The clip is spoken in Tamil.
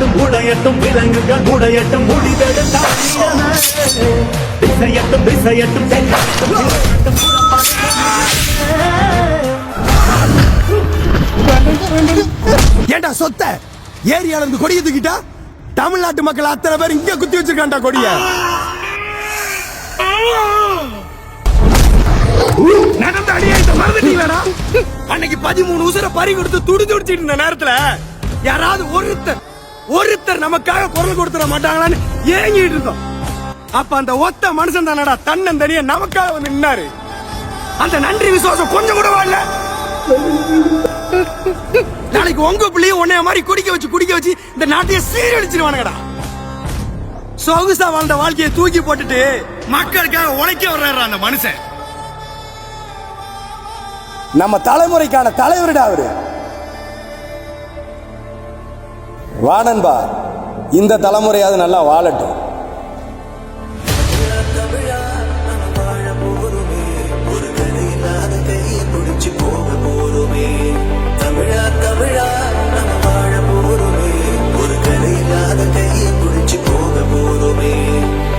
அசையட்டும் உடையட்டும் விலங்குகள் உடையட்டும் முடிவெடுத்தால் திசையட்டும் திசையட்டும் ஏண்டா சொத்த ஏரியால இருந்து கொடிய தூக்கிட்டா தமிழ்நாட்டு மக்கள் அத்தனை பேர் இங்க குத்தி வச்சிருக்காண்டா கொடிய. நடந்த அடியாயத்தை மறந்துட்டீங்களா? அன்னைக்கு 13 உசுர பறி கொடுத்து துடி துடிச்சிட்டு இருந்த நேரத்துல யாராவது ஒருத்தர் நமக்காக குரல் கொடுத்துட மாட்டாங்களான்னு ஏங்கிட்டு இருந்தோம். அப்ப அந்த ஒத்த மனுஷன் தானடா தன்னந்தனியா நமக்காக வந்து நின்னாரு. அந்த நன்றி விசுவாசம் கொஞ்சம் கூட வரல. நாளைக்கு உங்க பிள்ளையும் உன்னைய மாதிரி குடிக்க வச்சு இந்த நாட்டையே சீரழிச்சிருவானுங்கடா. சொகுசா வாழ்ந்த வாழ்க்கையை தூக்கி போட்டுட்டு மக்களுக்காக உழைக்க வர்றாரு அந்த மனுஷன். நம்ம தலைமுறைக்கான தலைவருடா அவரு. வானன்பா, இந்த தலைமுறையாவது நல்லா வாழட்டும்.